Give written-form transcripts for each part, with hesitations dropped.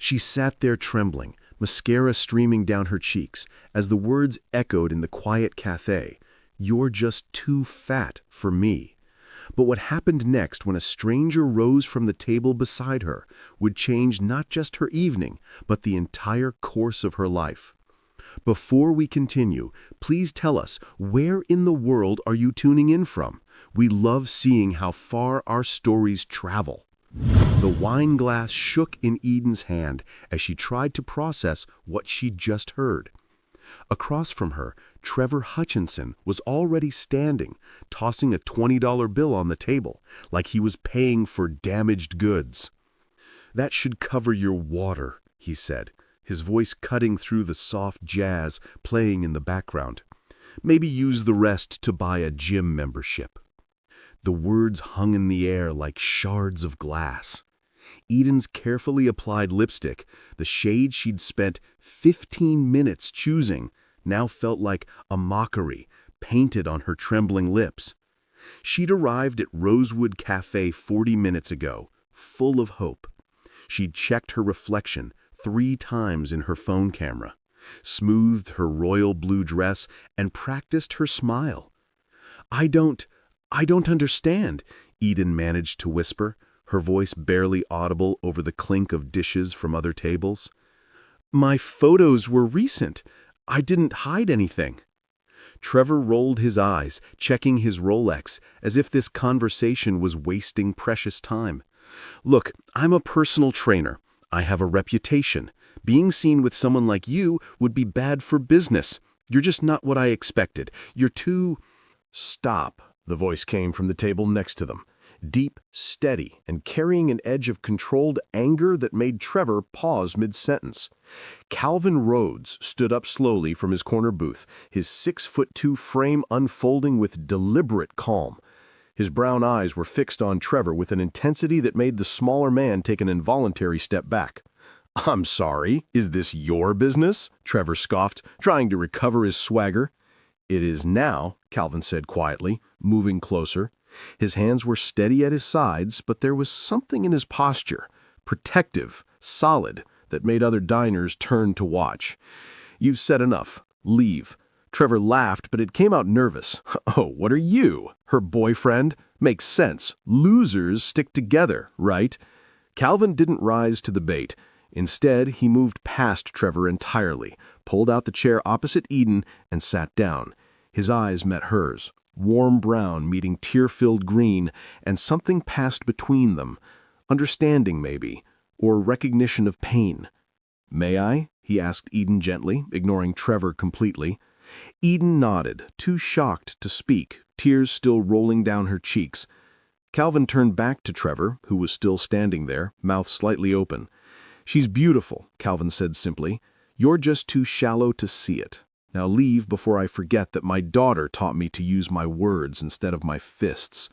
She sat there trembling, mascara streaming down her cheeks, as the words echoed in the quiet cafe, "You're just too fat for me." But what happened next when a stranger rose from the table beside her would change not just her evening, but the entire course of her life. Before we continue, please tell us, where in the world are you tuning in from? We love seeing how far our stories travel. The wine glass shook in Eden's hand as she tried to process what she'd just heard. Across from her, Trevor Hutchinson was already standing, tossing a $20 bill on the table, like he was paying for damaged goods. "That should cover your water," he said, his voice cutting through the soft jazz playing in the background. "Maybe use the rest to buy a gym membership." The words hung in the air like shards of glass. Eden's carefully applied lipstick, the shade she'd spent 15 minutes choosing, now felt like a mockery painted on her trembling lips. She'd arrived at Rosewood Cafe 40 minutes ago, full of hope. She'd checked her reflection 3 times in her phone camera, smoothed her royal blue dress, and practiced her smile. I don't understand," Eden managed to whisper, her voice barely audible over the clink of dishes from other tables. "My photos were recent. I didn't hide anything." Trevor rolled his eyes, checking his Rolex, as if this conversation was wasting precious time. "Look, I'm a personal trainer. I have a reputation. Being seen with someone like you would be bad for business. You're just not what I expected. You're too—" "Stop," the voice came from the table next to them, deep, steady, and carrying an edge of controlled anger that made Trevor pause mid-sentence. Calvin Rhodes stood up slowly from his corner booth, his 6'2" frame unfolding with deliberate calm. His brown eyes were fixed on Trevor with an intensity that made the smaller man take an involuntary step back. "I'm sorry, is this your business?" Trevor scoffed, trying to recover his swagger. "It is now," Calvin said quietly, moving closer. His hands were steady at his sides, but there was something in his posture, protective, solid, that made other diners turn to watch. "You've said enough. Leave." Trevor laughed, but it came out nervous. "Oh, what are you? Her boyfriend? Makes sense. Losers stick together, right?" Calvin didn't rise to the bait. Instead, he moved past Trevor entirely, pulled out the chair opposite Eden, and sat down. His eyes met hers, warm brown meeting tear-filled green, and something passed between them. Understanding, maybe, or recognition of pain. "May I?" he asked Eden gently, ignoring Trevor completely. Eden nodded, too shocked to speak, tears still rolling down her cheeks. Calvin turned back to Trevor, who was still standing there, mouth slightly open. "She's beautiful," Calvin said simply. "You're just too shallow to see it. Now leave before I forget that my daughter taught me to use my words instead of my fists."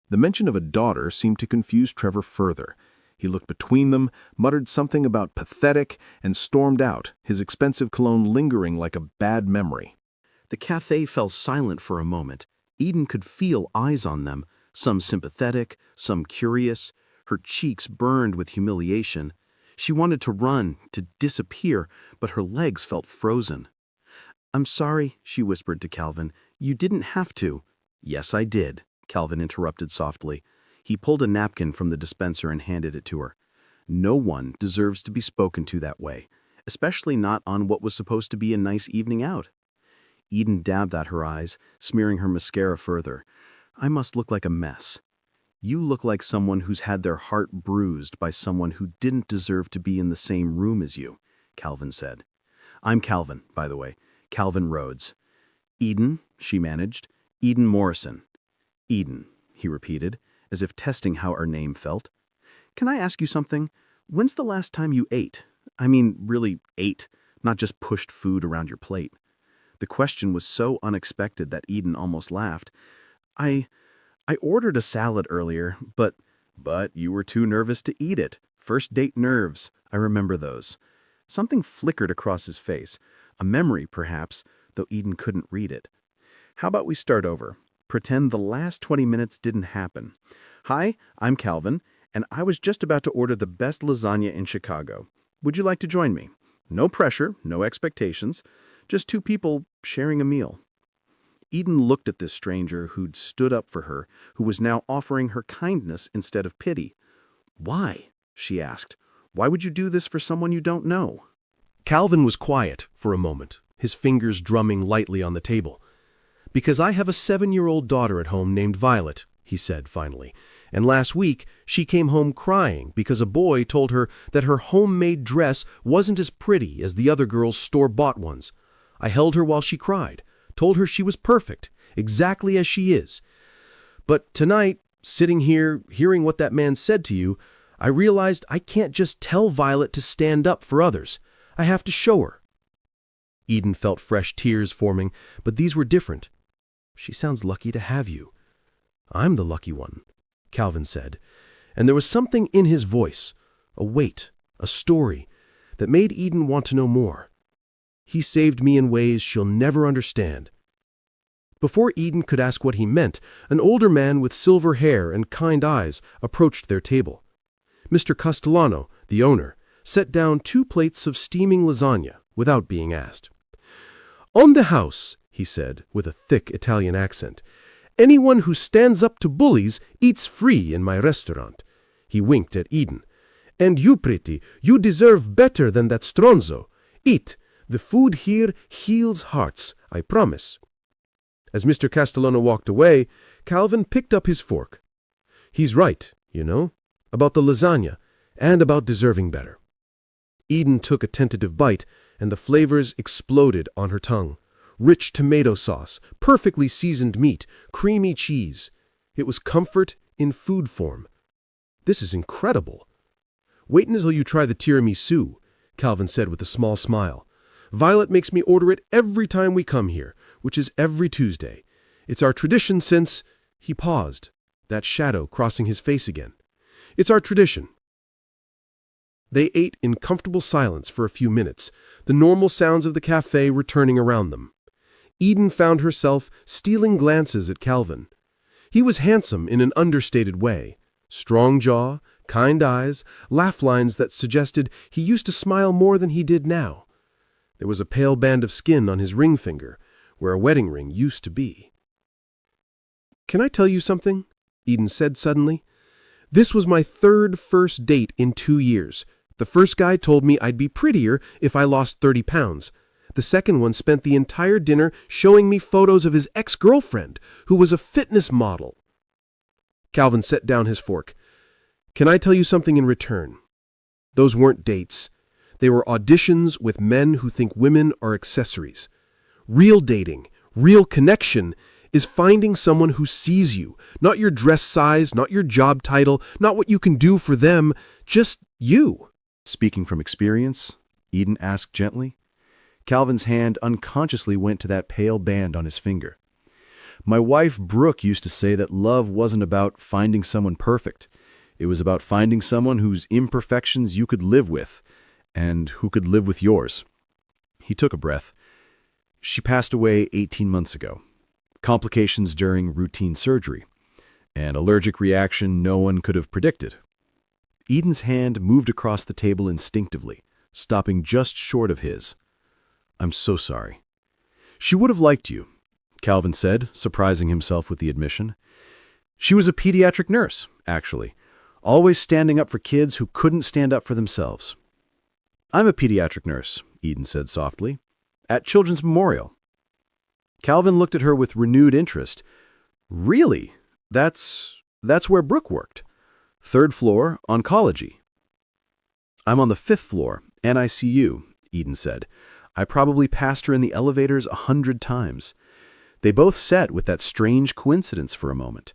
The mention of a daughter seemed to confuse Trevor further. He looked between them, muttered something about pathetic, and stormed out, his expensive cologne lingering like a bad memory. The cafe fell silent for a moment. Eden could feel eyes on them, some sympathetic, some curious. Her cheeks burned with humiliation. She wanted to run, to disappear, but her legs felt frozen. "I'm sorry," she whispered to Calvin. "You didn't have to." "Yes, I did," Calvin interrupted softly. He pulled a napkin from the dispenser and handed it to her. "No one deserves to be spoken to that way, especially not on what was supposed to be a nice evening out." Eden dabbed at her eyes, smearing her mascara further. "I must look like a mess." "You look like someone who's had their heart bruised by someone who didn't deserve to be in the same room as you," Calvin said. "I'm Calvin, by the way. Calvin Rhodes." "Eden," she managed. "Eden Morrison." "Eden," he repeated, as if testing how her name felt. "Can I ask you something? When's the last time you ate? I mean, really ate, not just pushed food around your plate." The question was so unexpected that Eden almost laughed. I ordered a salad earlier, but you were too nervous to eat it. First date nerves, I remember those." Something flickered across his face, a memory perhaps, though Eden couldn't read it. "How about we start over? Pretend the last 20 minutes didn't happen. Hi, I'm Calvin, and I was just about to order the best lasagna in Chicago. Would you like to join me? No pressure, no expectations, just two people sharing a meal." Eden looked at this stranger who'd stood up for her, who was now offering her kindness instead of pity. "Why?" she asked. "Why would you do this for someone you don't know?" Calvin was quiet for a moment, his fingers drumming lightly on the table. "Because I have a 7-year-old daughter at home named Violet," he said finally, "and last week she came home crying because a boy told her that her homemade dress wasn't as pretty as the other girls' store-bought ones. I held her while she cried, told her she was perfect, exactly as she is. But tonight, sitting here, hearing what that man said to you, I realized I can't just tell Violet to stand up for others. I have to show her." Eden felt fresh tears forming, but these were different. "She sounds lucky to have you." "I'm the lucky one," Calvin said, and there was something in his voice, a weight, a story, that made Eden want to know more. "He saved me in ways she'll never understand." Before Eden could ask what he meant, an older man with silver hair and kind eyes approached their table. Mr. Castellano, the owner, set down 2 plates of steaming lasagna without being asked. "On the house," he said, with a thick Italian accent, "anyone who stands up to bullies eats free in my restaurant." He winked at Eden. "And you, pretty, you deserve better than that stronzo. Eat. The food here heals hearts, I promise." As Mr. Castellano walked away, Calvin picked up his fork. "He's right, you know, about the lasagna, and about deserving better." Eden took a tentative bite, and the flavors exploded on her tongue. Rich tomato sauce, perfectly seasoned meat, creamy cheese. It was comfort in food form. "This is incredible." "Wait until you try the tiramisu," Calvin said with a small smile. "Violet makes me order it every time we come here, which is every Tuesday. It's our tradition since—" He paused, that shadow crossing his face again. "It's our tradition." They ate in comfortable silence for a few minutes, the normal sounds of the cafe returning around them. Eden found herself stealing glances at Calvin. He was handsome in an understated way. Strong jaw, kind eyes, laugh lines that suggested he used to smile more than he did now. There was a pale band of skin on his ring finger, where a wedding ring used to be. "Can I tell you something?" Eden said suddenly. "This was my 3rd first date in 2 years. The first guy told me I'd be prettier if I lost 30 pounds. The second one spent the entire dinner showing me photos of his ex-girlfriend, who was a fitness model." Calvin set down his fork. "Can I tell you something in return? Those weren't dates. They were auditions with men who think women are accessories. Real dating, real connection, is finding someone who sees you, not your dress size, not your job title, not what you can do for them, just you." "Speaking from experience?" Eden asked gently. Calvin's hand unconsciously went to that pale band on his finger. "My wife, Brooke, used to say that love wasn't about finding someone perfect. It was about finding someone whose imperfections you could live with, and who could live with yours." He took a breath. "She passed away 18 months ago. Complications during routine surgery. An allergic reaction no one could have predicted." Eden's hand moved across the table instinctively, stopping just short of his. "I'm so sorry." "She would have liked you," Calvin said, surprising himself with the admission. "She was a pediatric nurse, actually, always standing up for kids who couldn't stand up for themselves." "I'm a pediatric nurse," Eden said softly, "at Children's Memorial." Calvin looked at her with renewed interest. "Really? That's where Brooke worked. 3rd floor, oncology." "I'm on the 5th floor, NICU," Eden said. "I probably passed her in the elevators 100 times." They both sat with that strange coincidence for a moment.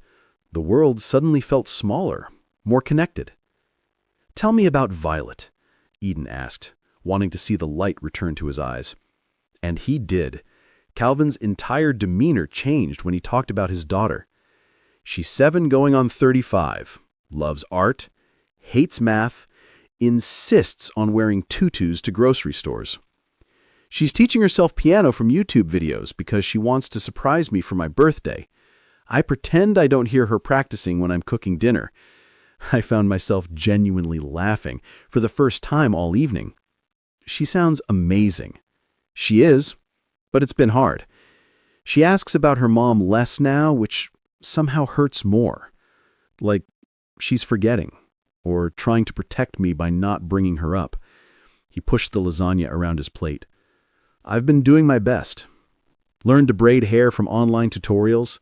The world suddenly felt smaller, more connected. "Tell me about Violet," Eden asked, wanting to see the light return to his eyes. And he did. Calvin's entire demeanor changed when he talked about his daughter. "She's 7 going on 35, loves art, hates math, insists on wearing tutus to grocery stores. She's teaching herself piano from YouTube videos because she wants to surprise me for my birthday. I pretend I don't hear her practicing when I'm cooking dinner." I found myself genuinely laughing for the first time all evening. She sounds amazing. She is, but it's been hard. She asks about her mom less now, which somehow hurts more. Like she's forgetting, or trying to protect me by not bringing her up. He pushed the lasagna around his plate. I've been doing my best. Learned to braid hair from online tutorials.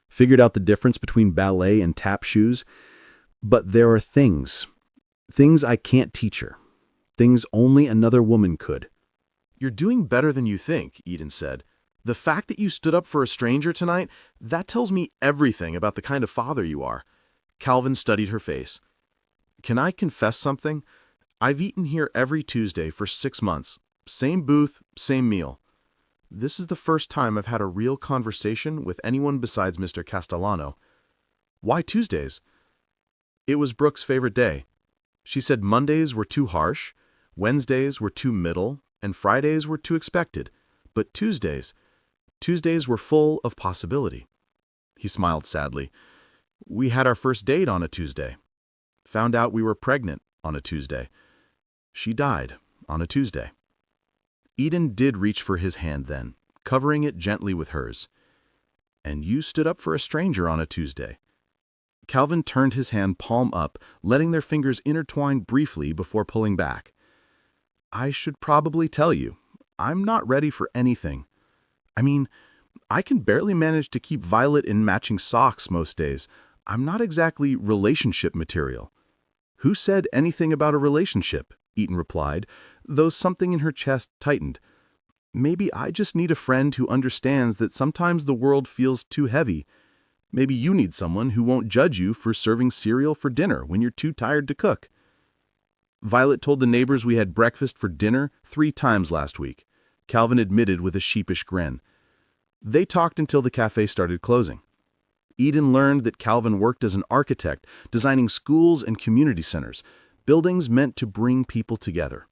Figured out the difference between ballet and tap shoes. But there are things I can't teach her. Things only another woman could. You're doing better than you think, Eden said. The fact that you stood up for a stranger tonight, that tells me everything about the kind of father you are. Calvin studied her face. Can I confess something? I've eaten here every Tuesday for 6 months. Same booth, same meal. This is the first time I've had a real conversation with anyone besides Mr. Castellano. Why Tuesdays? It was Brooke's favorite day. She said Mondays were too harsh, Wednesdays were too middle, and Fridays were too expected. But Tuesdays were full of possibility. He smiled sadly. We had our first date on a Tuesday. Found out we were pregnant on a Tuesday. She died on a Tuesday. Eden did reach for his hand then, covering it gently with hers. And you stood up for a stranger on a Tuesday. Calvin turned his hand palm up, letting their fingers intertwine briefly before pulling back. I should probably tell you, I'm not ready for anything. I mean, I can barely manage to keep Violet in matching socks most days. I'm not exactly relationship material. Who said anything about a relationship? Eden replied, though something in her chest tightened. Maybe I just need a friend who understands that sometimes the world feels too heavy. Maybe you need someone who won't judge you for serving cereal for dinner when you're too tired to cook. Violet told the neighbors we had breakfast for dinner 3 times last week, Calvin admitted with a sheepish grin. They talked until the cafe started closing. Eden learned that Calvin worked as an architect, designing schools and community centers, buildings meant to bring people together.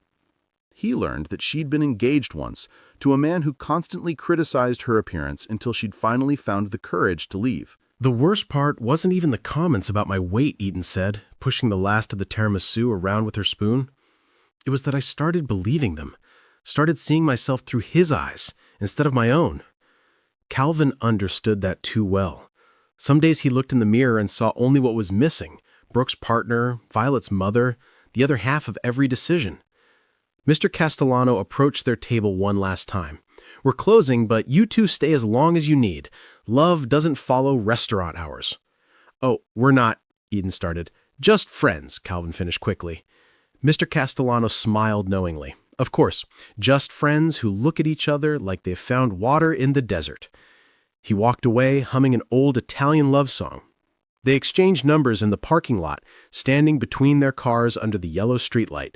He learned that she'd been engaged once to a man who constantly criticized her appearance until she'd finally found the courage to leave. The worst part wasn't even the comments about my weight, Eden said, pushing the last of the tiramisu around with her spoon. It was that I started believing them, started seeing myself through his eyes instead of my own. Calvin understood that too well. Some days he looked in the mirror and saw only what was missing: Brooke's partner, Violet's mother, the other half of every decision. Mr. Castellano approached their table one last time. We're closing, but you two stay as long as you need. Love doesn't follow restaurant hours. Oh, we're not, Eden started. Just friends, Calvin finished quickly. Mr. Castellano smiled knowingly. Of course, just friends who look at each other like they've found water in the desert. He walked away, humming an old Italian love song. They exchanged numbers in the parking lot, standing between their cars under the yellow streetlight.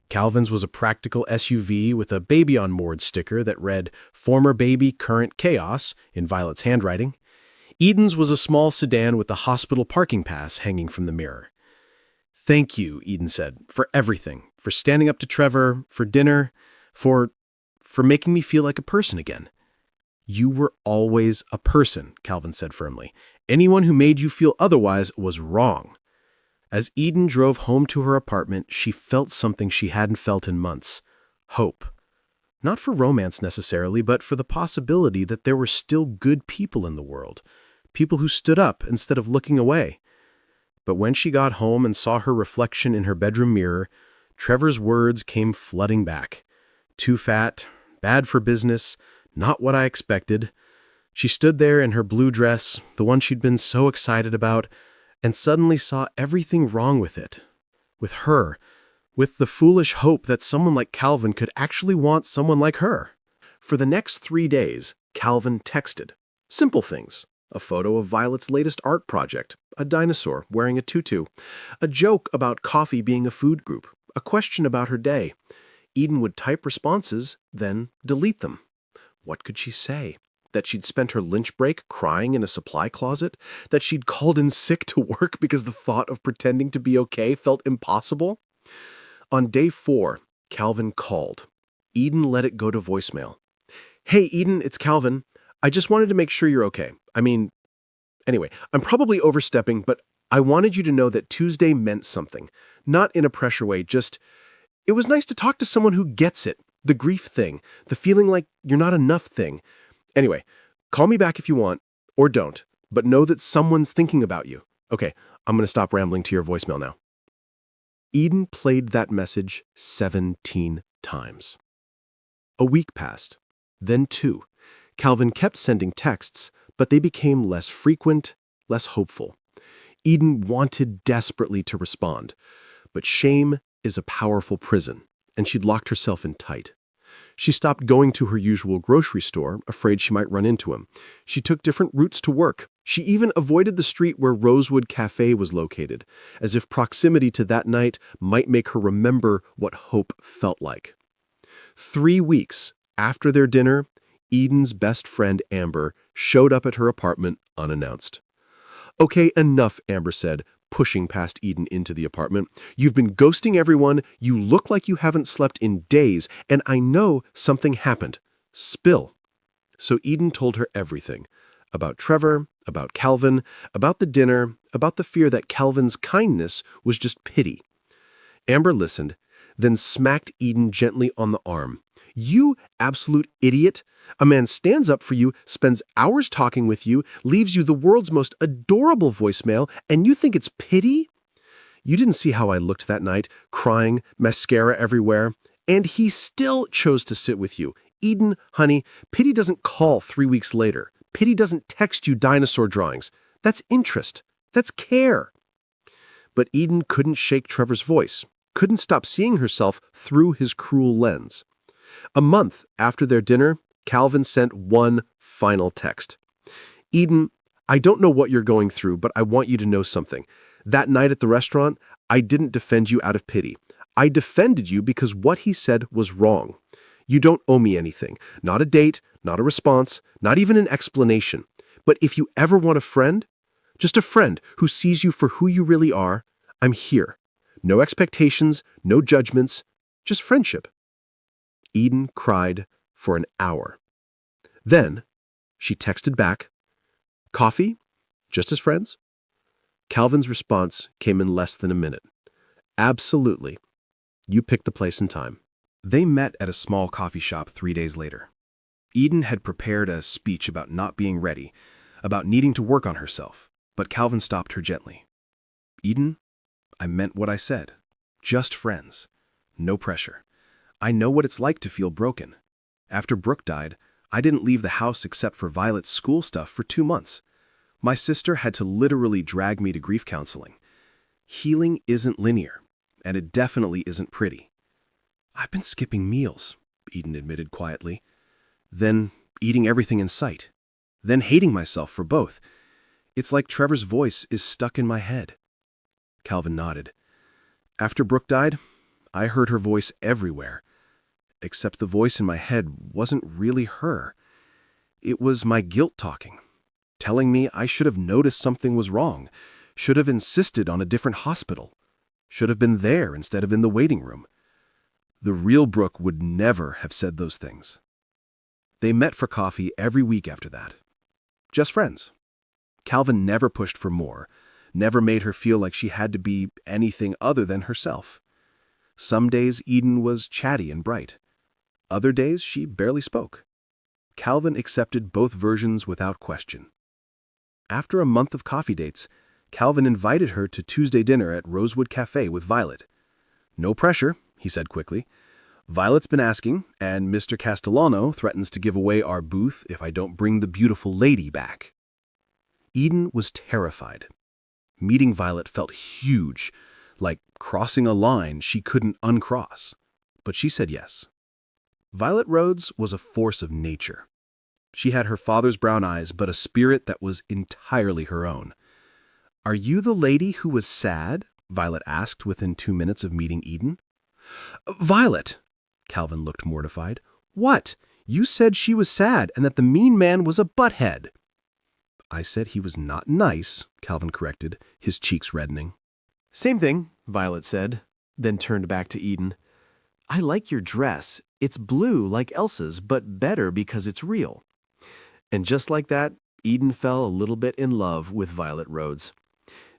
Calvin's was a practical SUV with a baby on board sticker that read, "Former baby, current chaos," in Violet's handwriting. Eden's was a small sedan with a hospital parking pass hanging from the mirror. Thank you, Eden said, for everything, for standing up to Trevor, for dinner, for making me feel like a person again. You were always a person, Calvin said firmly. Anyone who made you feel otherwise was wrong. As Eden drove home to her apartment, she felt something she hadn't felt in months: hope. Not for romance necessarily, but for the possibility that there were still good people in the world, people who stood up instead of looking away. But when she got home and saw her reflection in her bedroom mirror, Trevor's words came flooding back. Too fat, bad for business, not what I expected. She stood there in her blue dress, the one she'd been so excited about, and suddenly saw everything wrong with it. With her. With the foolish hope that someone like Calvin could actually want someone like her. For the next 3 days, Calvin texted. Simple things. A photo of Violet's latest art project, a dinosaur wearing a tutu, a joke about coffee being a food group, a question about her day. Eden would type responses, then delete them. What could she say? That she'd spent her lunch break crying in a supply closet? That she'd called in sick to work because the thought of pretending to be okay felt impossible? On day 4, Calvin called. Eden let it go to voicemail. Hey, Eden, it's Calvin. I just wanted to make sure you're okay. Anyway, I'm probably overstepping, but I wanted you to know that Tuesday meant something. Not in a pressure way, just It was nice to talk to someone who gets it, the grief thing, the feeling like you're not enough thing. Anyway, call me back if you want, or don't, but know that someone's thinking about you. Okay, I'm going to stop rambling to your voicemail now. Eden played that message 17 times. A week passed, then 2. Calvin kept sending texts, but they became less frequent, less hopeful. Eden wanted desperately to respond, but shame is a powerful prison, and she'd locked herself in tight. She stopped going to her usual grocery store, afraid she might run into him. She took different routes to work. She even avoided the street where Rosewood Cafe was located, as if proximity to that night might make her remember what hope felt like. 3 weeks after their dinner, Eden's best friend Amber showed up at her apartment unannounced. "Okay, enough," Amber said, pushing past Eden into the apartment. "You've been ghosting everyone, you look like you haven't slept in days, and I know something happened. Spill." So Eden told her everything. About Trevor, about Calvin, about the dinner, about the fear that Calvin's kindness was just pity. Amber listened, then smacked Eden gently on the arm. "You absolute idiot! A man stands up for you, spends hours talking with you, leaves you the world's most adorable voicemail, and you think it's pity? You didn't see how I looked that night, crying, mascara everywhere, and he still chose to sit with you. Eden, honey, pity doesn't call 3 weeks later. Pity doesn't text you dinosaur drawings. That's interest. That's care." But Eden couldn't shake Trevor's voice, couldn't stop seeing herself through his cruel lens. A month after their dinner, Calvin sent one final text. "Eden, I don't know what you're going through, but I want you to know something. That night at the restaurant, I didn't defend you out of pity. I defended you because what he said was wrong. You don't owe me anything. Not a date, not a response, not even an explanation. But if you ever want a friend, just a friend who sees you for who you really are, I'm here. No expectations, no judgments, just friendship." Eden cried for an hour. Then she texted back, "Coffee? Just as friends?" Calvin's response came in less than a minute. "Absolutely. You picked the place and time." They met at a small coffee shop 3 days later. Eden had prepared a speech about not being ready, about needing to work on herself, but Calvin stopped her gently. "Eden, I meant what I said. Just friends. No pressure. I know what it's like to feel broken. After Brooke died, I didn't leave the house except for Violet's school stuff for 2 months. My sister had to literally drag me to grief counseling. Healing isn't linear, and it definitely isn't pretty. I've been skipping meals," Eden admitted quietly, "then eating everything in sight, then hating myself for both. It's like Trevor's voice is stuck in my head." Calvin nodded. "After Brooke died, I heard her voice everywhere. Except the voice in my head wasn't really her. It was my guilt talking, telling me I should have noticed something was wrong, should have insisted on a different hospital, should have been there instead of in the waiting room. The real Brooke would never have said those things." They met for coffee every week after that. Just friends. Calvin never pushed for more, never made her feel like she had to be anything other than herself. Some days Eden was chatty and bright. Other days she barely spoke. Calvin accepted both versions without question. After a month of coffee dates, Calvin invited her to Tuesday dinner at Rosewood Cafe with Violet. "No pressure," he said quickly. "Violet's been asking, and Mr. Castellano threatens to give away our booth if I don't bring the beautiful lady back." Eden was terrified. Meeting Violet felt huge, like crossing a line she couldn't uncross. But she said yes. Violet Rhodes was a force of nature. She had her father's brown eyes, but a spirit that was entirely her own. "Are you the lady who was sad?" Violet asked within 2 minutes of meeting Eden. "Violet!" Calvin looked mortified. "What? You said she was sad and that the mean man was a butthead." "I said he was not nice," Calvin corrected, his cheeks reddening. "Same thing," Violet said, then turned back to Eden. "I like your dress. It's blue like Elsa's, but better because it's real." And just like that, Eden fell a little bit in love with Violet Rhodes.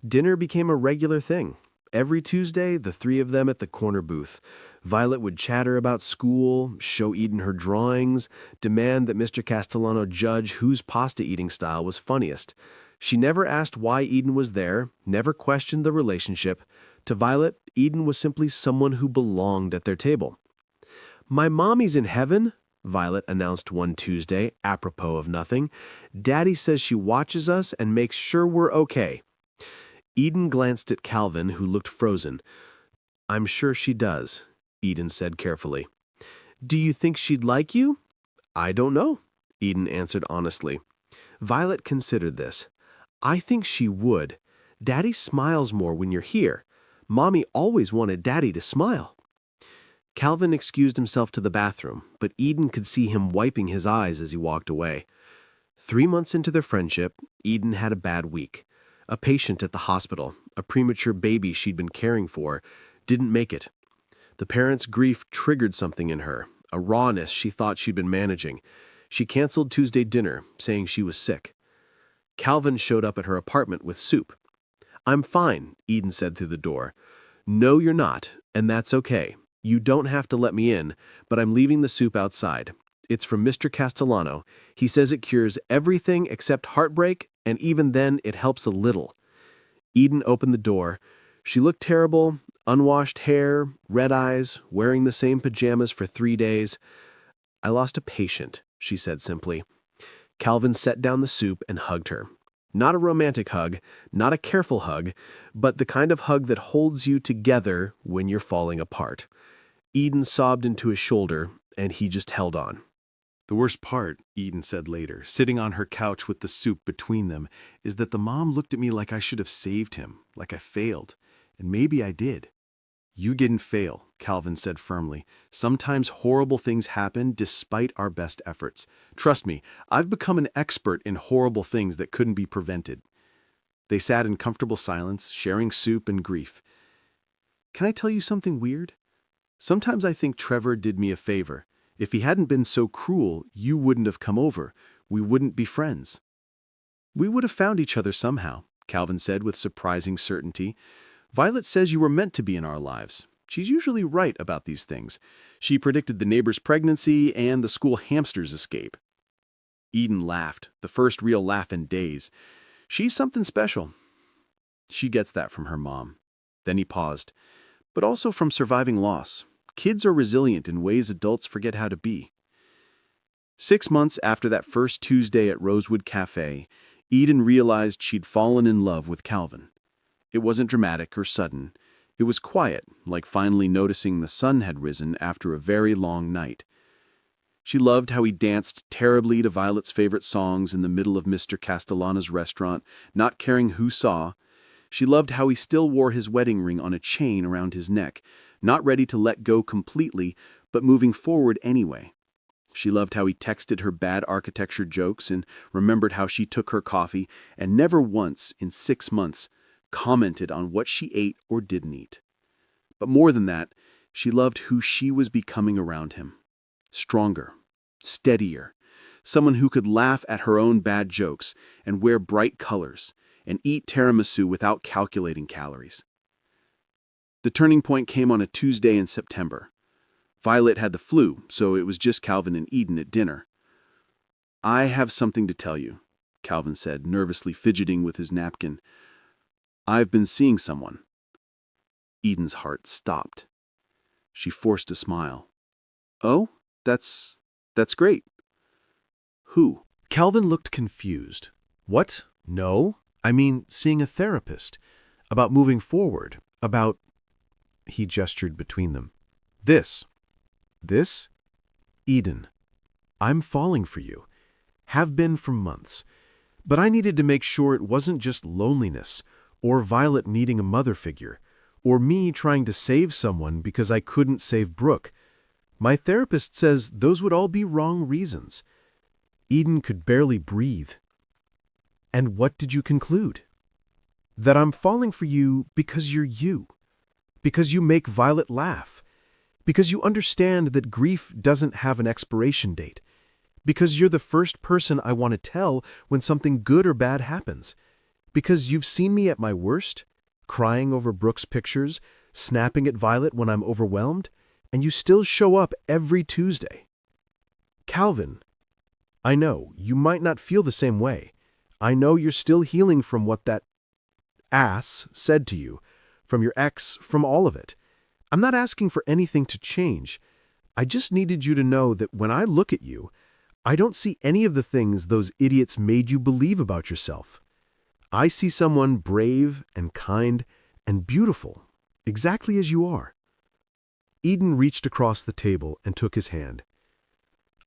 Dinner became a regular thing. Every Tuesday, the three of them at the corner booth. Violet would chatter about school, show Eden her drawings, demand that Mr. Castellano judge whose pasta eating style was funniest. She never asked why Eden was there, never questioned the relationship. To Violet, Eden was simply someone who belonged at their table. "My mommy's in heaven," Violet announced one Tuesday, apropos of nothing. "Daddy says she watches us and makes sure we're okay." Eden glanced at Calvin, who looked frozen. "I'm sure she does," Eden said carefully. "Do you think she'd like you?" "I don't know," Eden answered honestly. Violet considered this. "I think she would. Daddy smiles more when you're here. Mommy always wanted Daddy to smile." Calvin excused himself to the bathroom, but Eden could see him wiping his eyes as he walked away. 3 months into their friendship, Eden had a bad week. A patient at the hospital, a premature baby she'd been caring for, didn't make it. The parents' grief triggered something in her, a rawness she thought she'd been managing. She canceled Tuesday dinner, saying she was sick. Calvin showed up at her apartment with soup. "I'm fine," Eden said through the door. "No, you're not, and that's okay. You don't have to let me in, but I'm leaving the soup outside. It's from Mr. Castellano. He says it cures everything except heartbreak, and even then it helps a little." Eden opened the door. She looked terrible, unwashed hair, red eyes, wearing the same pajamas for 3 days. "I lost a patient," she said simply. Calvin set down the soup and hugged her. Not a romantic hug, not a careful hug, but the kind of hug that holds you together when you're falling apart. Eden sobbed into his shoulder, and he just held on. "The worst part," Eden said later, sitting on her couch with the soup between them, "is that the mom looked at me like I should have saved him, like I failed. And maybe I did." "You didn't fail," Calvin said firmly. "Sometimes horrible things happen despite our best efforts. Trust me, I've become an expert in horrible things that couldn't be prevented." They sat in comfortable silence, sharing soup and grief. "Can I tell you something weird? Sometimes I think Trevor did me a favor. If he hadn't been so cruel, you wouldn't have come over. We wouldn't be friends." "We would have found each other somehow," Calvin said with surprising certainty. "Violet says you were meant to be in our lives. She's usually right about these things. She predicted the neighbor's pregnancy and the school hamster's escape." Eden laughed, the first real laugh in days. "She's something special. She gets that from her mom." Then he paused. "But also from surviving loss. Kids are resilient in ways adults forget how to be." 6 months after that first Tuesday at Rosewood Cafe, Eden realized she'd fallen in love with Calvin. It wasn't dramatic or sudden. It was quiet, like finally noticing the sun had risen after a very long night. She loved how he danced terribly to Violet's favorite songs in the middle of Mr. Castellano's restaurant, not caring who saw. She loved how he still wore his wedding ring on a chain around his neck, not ready to let go completely, but moving forward anyway. She loved how he texted her bad architecture jokes and remembered how she took her coffee and never once, in 6 months, commented on what she ate or didn't eat. But more than that, she loved who she was becoming around him. Stronger, steadier, someone who could laugh at her own bad jokes and wear bright colors and eat tiramisu without calculating calories. The turning point came on a Tuesday in September. Violet had the flu, so it was just Calvin and Eden at dinner. "I have something to tell you," Calvin said, nervously fidgeting with his napkin. "I've been seeing someone." Eden's heart stopped. She forced a smile. "Oh, that's great. Who?" Calvin looked confused. "What? No? I mean, seeing a therapist. About moving forward. About—" He gestured between them. "This. This? Eden. I'm falling for you. Have been for months. But I needed to make sure it wasn't just loneliness, or Violet needing a mother figure, or me trying to save someone because I couldn't save Brooke. My therapist says those would all be wrong reasons." Eden could barely breathe. "And what did you conclude?" "That I'm falling for you because you're you. Because you make Violet laugh. Because you understand that grief doesn't have an expiration date. Because you're the first person I want to tell when something good or bad happens. Because you've seen me at my worst, crying over Brooke's pictures, snapping at Violet when I'm overwhelmed, and you still show up every Tuesday. Calvin, I know, you might not feel the same way. I know you're still healing from what that ass said to you, from your ex, from all of it. I'm not asking for anything to change. I just needed you to know that when I look at you, I don't see any of the things those idiots made you believe about yourself. I see someone brave and kind and beautiful, exactly as you are. Eden reached across the table and took his hand.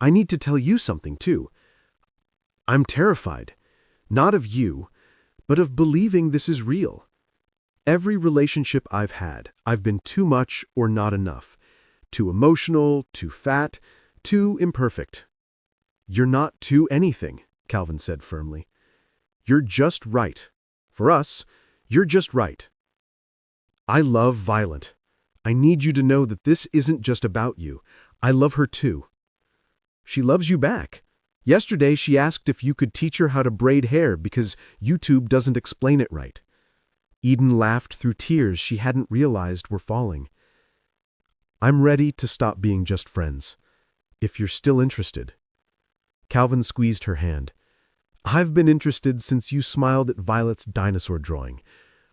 I need to tell you something, too. I'm terrified, not of you, but of believing this is real. Every relationship I've had, I've been too much or not enough, too emotional, too fat, too imperfect. You're not too anything, Calvin said firmly. You're just right. For us, you're just right. I love Violet. I need you to know that this isn't just about you. I love her too. She loves you back. Yesterday she asked if you could teach her how to braid hair because YouTube doesn't explain it right. Eden laughed through tears she hadn't realized were falling. I'm ready to stop being just friends, if you're still interested. Calvin squeezed her hand. I've been interested since you smiled at Violet's dinosaur drawing,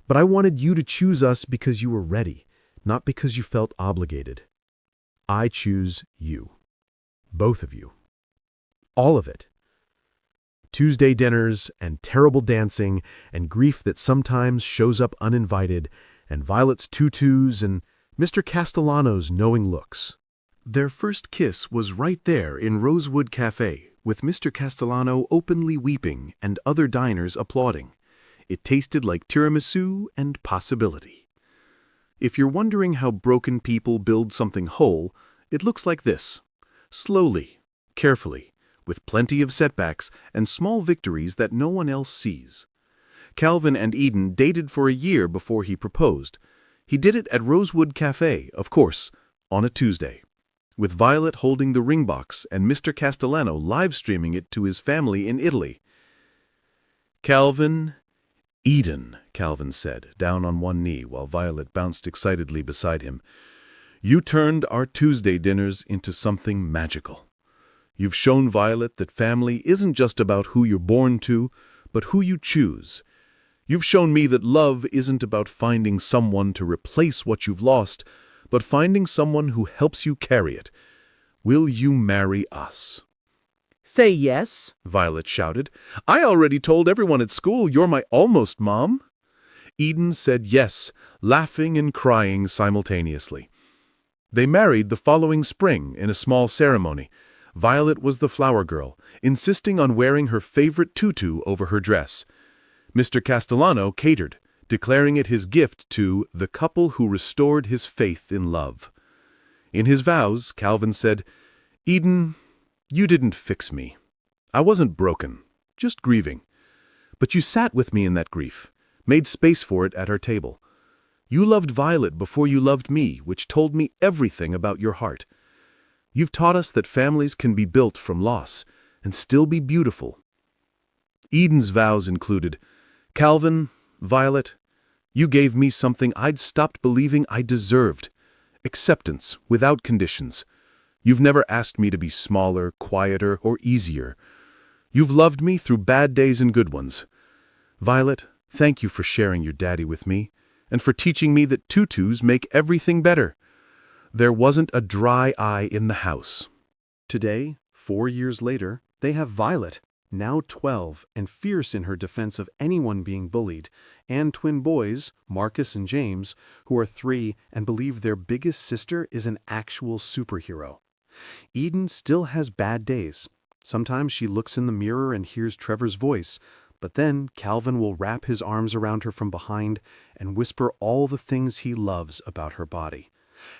but I wanted you to choose us because you were ready, not because you felt obligated. I choose you. Both of you. All of it. Tuesday dinners and terrible dancing and grief that sometimes shows up uninvited and Violet's tutus and Mr. Castellano's knowing looks. Their first kiss was right there in Rosewood Cafe, with Mr. Castellano openly weeping and other diners applauding. It tasted like tiramisu and possibility. If you're wondering how broken people build something whole, it looks like this. Slowly, carefully, with plenty of setbacks and small victories that no one else sees. Calvin and Eden dated for a year before he proposed. He did it at Rosewood Cafe, of course, on a Tuesday, with Violet holding the ring box and Mr. Castellano live-streaming it to his family in Italy. Calvin, Eden, Calvin said, down on one knee while Violet bounced excitedly beside him. You turned our Tuesday dinners into something magical. You've shown Violet that family isn't just about who you're born to, but who you choose. You've shown me that love isn't about finding someone to replace what you've lost, but finding someone who helps you carry it. Will you marry us? Say yes, Violet shouted. I already told everyone at school you're my almost mom. Eden said yes, laughing and crying simultaneously. They married the following spring in a small ceremony. Violet was the flower girl, insisting on wearing her favorite tutu over her dress. Mr. Castellano catered, declaring it his gift to the couple who restored his faith in love. In his vows, Calvin said, Eden, you didn't fix me. I wasn't broken, just grieving. But you sat with me in that grief, made space for it at our table. You loved Violet before you loved me, which told me everything about your heart. You've taught us that families can be built from loss and still be beautiful. Eden's vows included, Calvin, Violet, you gave me something I'd stopped believing I deserved. Acceptance without conditions. You've never asked me to be smaller, quieter, or easier. You've loved me through bad days and good ones. Violet, thank you for sharing your daddy with me, and for teaching me that tutus make everything better. There wasn't a dry eye in the house. Today, 4 years later, they have Violet, now 12 and fierce in her defense of anyone being bullied, and twin boys, Marcus and James, who are 3 and believe their biggest sister is an actual superhero. Eden still has bad days. Sometimes she looks in the mirror and hears Trevor's voice, but then Calvin will wrap his arms around her from behind and whisper all the things he loves about her body.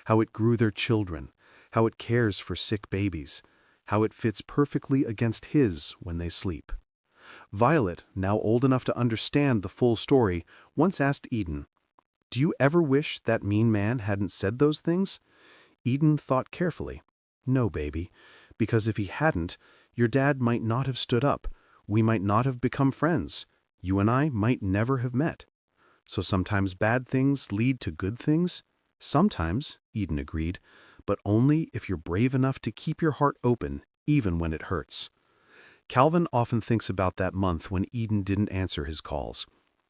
How it grew their children, how it cares for sick babies, how it fits perfectly against his when they sleep. Violet, now old enough to understand the full story, once asked Eden, "Do you ever wish that mean man hadn't said those things?" Eden thought carefully. "No, baby, because if he hadn't, your dad might not have stood up. We might not have become friends. You and I might never have met." So sometimes bad things lead to good things? Sometimes, Eden agreed, but only if you're brave enough to keep your heart open, even when it hurts. Calvin often thinks about that month when Eden didn't answer his calls.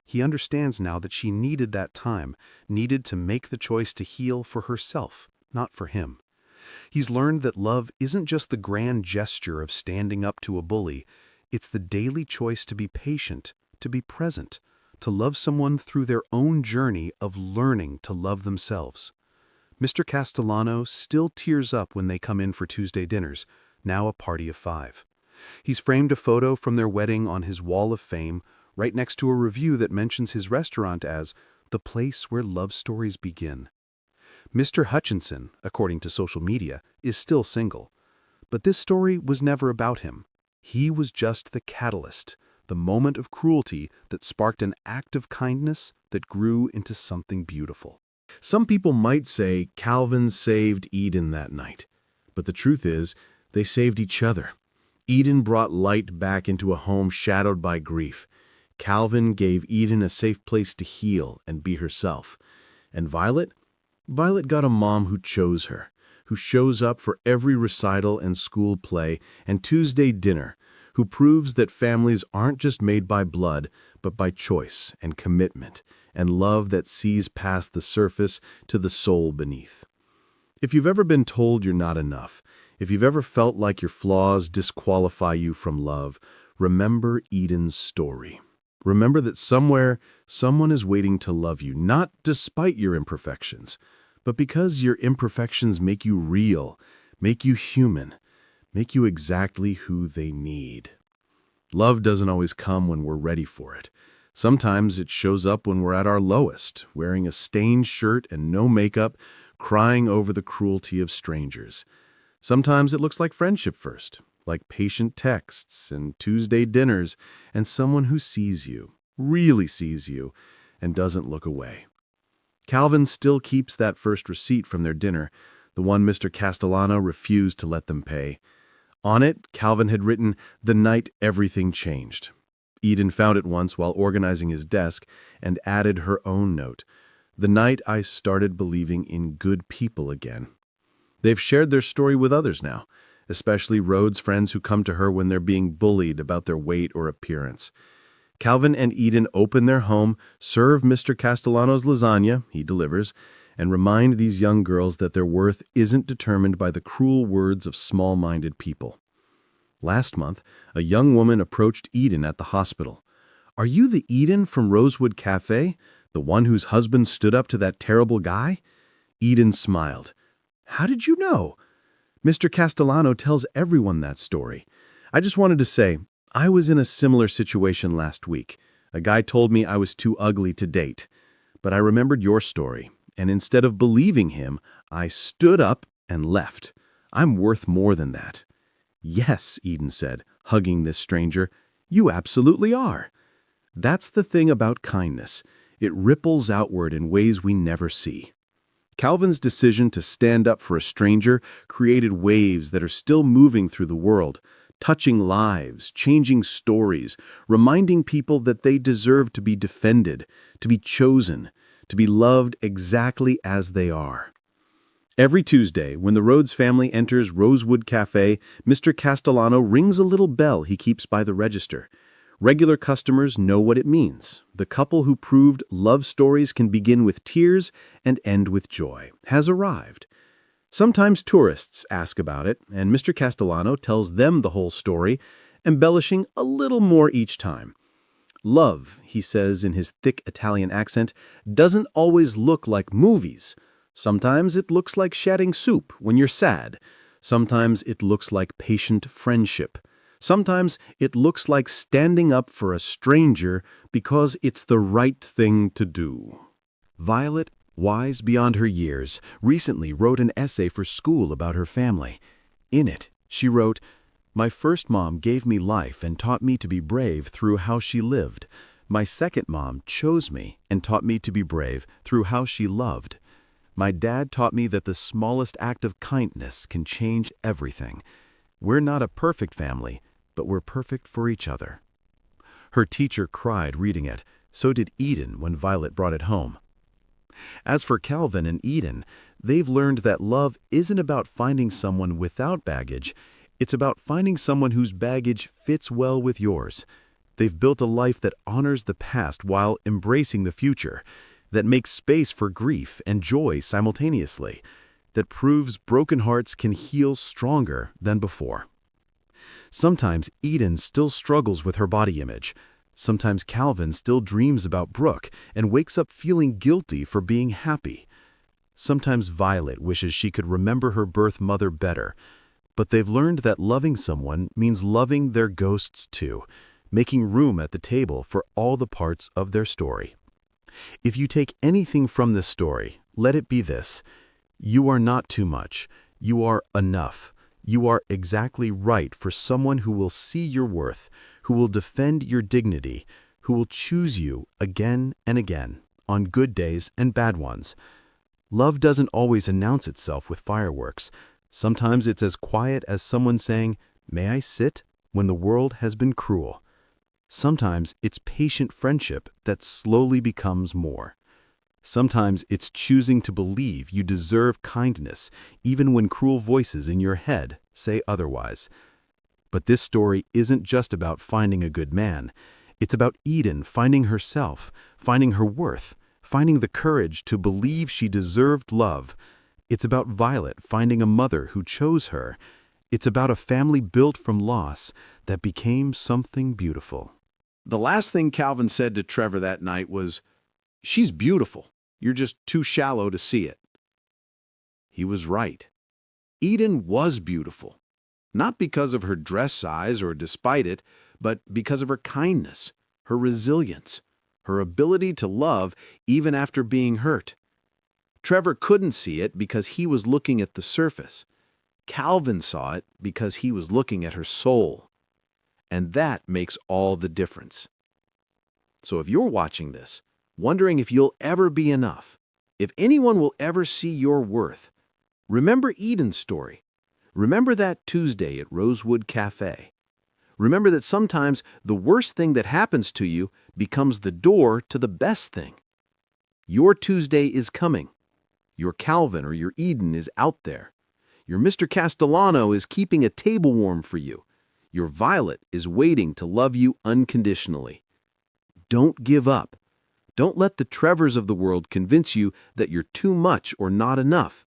He understands now that she needed that time, needed to make the choice to heal for herself, not for him. He's learned that love isn't just the grand gesture of standing up to a bully. It's the daily choice to be patient, to be present, to love someone through their own journey of learning to love themselves. Mr. Castellano still tears up when they come in for Tuesday dinners, now a party of 5. He's framed a photo from their wedding on his wall of fame, right next to a review that mentions his restaurant as the place where love stories begin. Mr. Hutchinson, according to social media, is still single. But this story was never about him. He was just the catalyst, the moment of cruelty that sparked an act of kindness that grew into something beautiful. Some people might say Calvin saved Eden that night, but the truth is, they saved each other. Eden brought light back into a home shadowed by grief. Calvin gave Eden a safe place to heal and be herself. And Violet got a mom who chose her, who shows up for every recital and school play and Tuesday dinner, who proves that families aren't just made by blood, but by choice and commitment and love that sees past the surface to the soul beneath. If you've ever been told you're not enough, if you've ever felt like your flaws disqualify you from love, remember Eden's story. Remember that somewhere, someone is waiting to love you, not despite your imperfections, but because your imperfections make you real, make you human, make you exactly who they need. Love doesn't always come when we're ready for it. Sometimes it shows up when we're at our lowest, wearing a stained shirt and no makeup, crying over the cruelty of strangers. Sometimes it looks like friendship first, like patient texts and Tuesday dinners and someone who sees you, really sees you, and doesn't look away. Calvin still keeps that first receipt from their dinner, the one Mr. Castellano refused to let them pay. On it, Calvin had written, "The night everything changed." Eden found it once while organizing his desk and added her own note, "The night I started believing in good people again." They've shared their story with others now, especially Rhodes' friends who come to her when they're being bullied about their weight or appearance. Calvin and Eden open their home, serve Mr. Castellano's lasagna, he delivers, and remind these young girls that their worth isn't determined by the cruel words of small-minded people. Last month, a young woman approached Eden at the hospital. "Are you the Eden from Rosewood Cafe, the one whose husband stood up to that terrible guy?" Eden smiled. "How did you know?" "Mr. Castellano tells everyone that story. I just wanted to say, I was in a similar situation last week. A guy told me I was too ugly to date. But I remembered your story, and instead of believing him, I stood up and left. I'm worth more than that." "Yes," Eden said, hugging this stranger, "you absolutely are." That's the thing about kindness. It ripples outward in ways we never see. Calvin's decision to stand up for a stranger created waves that are still moving through the world, touching lives, changing stories, reminding people that they deserve to be defended, to be chosen, to be loved exactly as they are. Every Tuesday, when the Rhodes family enters Rosewood Cafe, Mr. Castellano rings a little bell he keeps by the register. Regular customers know what it means. The couple who proved love stories can begin with tears and end with joy has arrived. Sometimes tourists ask about it, and Mr. Castellano tells them the whole story, embellishing a little more each time. Love, he says in his thick Italian accent, doesn't always look like movies. Sometimes it looks like shedding soup when you're sad. Sometimes it looks like patient friendship. Sometimes it looks like standing up for a stranger because it's the right thing to do. Violet, wise beyond her years, recently wrote an essay for school about her family. In it, she wrote, "My first mom gave me life and taught me to be brave through how she lived. My second mom chose me and taught me to be brave through how she loved. My dad taught me that the smallest act of kindness can change everything. We're not a perfect family, but we're perfect for each other." Her teacher cried reading it. So did Eden when Violet brought it home. As for Calvin and Eden, they've learned that love isn't about finding someone without baggage, it's about finding someone whose baggage fits well with yours. They've built a life that honors the past while embracing the future, that makes space for grief and joy simultaneously, that proves broken hearts can heal stronger than before. Sometimes Eden still struggles with her body image. Sometimes Calvin still dreams about Brooke and wakes up feeling guilty for being happy. Sometimes Violet wishes she could remember her birth mother better, but they've learned that loving someone means loving their ghosts too, making room at the table for all the parts of their story. If you take anything from this story, let it be this: you are not too much, you are enough. You are exactly right for someone who will see your worth, who will defend your dignity, who will choose you again and again, on good days and bad ones. Love doesn't always announce itself with fireworks. Sometimes it's as quiet as someone saying, "May I sit?" when the world has been cruel. Sometimes it's patient friendship that slowly becomes more. Sometimes it's choosing to believe you deserve kindness, even when cruel voices in your head say otherwise. But this story isn't just about finding a good man. It's about Eden finding herself, finding her worth, finding the courage to believe she deserved love. It's about Violet finding a mother who chose her. It's about a family built from loss that became something beautiful. The last thing Calvin said to Trevor that night was, "She's beautiful. You're just too shallow to see it." He was right. Eden was beautiful, not because of her dress size or despite it, but because of her kindness, her resilience, her ability to love even after being hurt. Trevor couldn't see it because he was looking at the surface. Calvin saw it because he was looking at her soul. And that makes all the difference. So if you're watching this, wondering if you'll ever be enough, if anyone will ever see your worth, remember Eden's story. Remember that Tuesday at Rosewood Cafe. Remember that sometimes the worst thing that happens to you becomes the door to the best thing. Your Tuesday is coming. Your Calvin or your Eden is out there. Your Mr. Castellano is keeping a table warm for you. Your Violet is waiting to love you unconditionally. Don't give up. Don't let the Trevors of the world convince you that you're too much or not enough.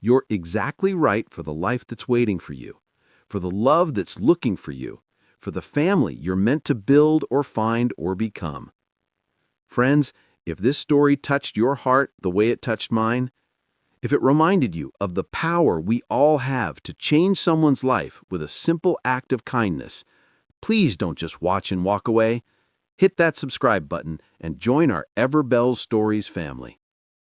You're exactly right for the life that's waiting for you, for the love that's looking for you, for the family you're meant to build or find or become. Friends, if this story touched your heart the way it touched mine, if it reminded you of the power we all have to change someone's life with a simple act of kindness, please don't just watch and walk away. Hit that subscribe button and join our Ever Bells Stories family.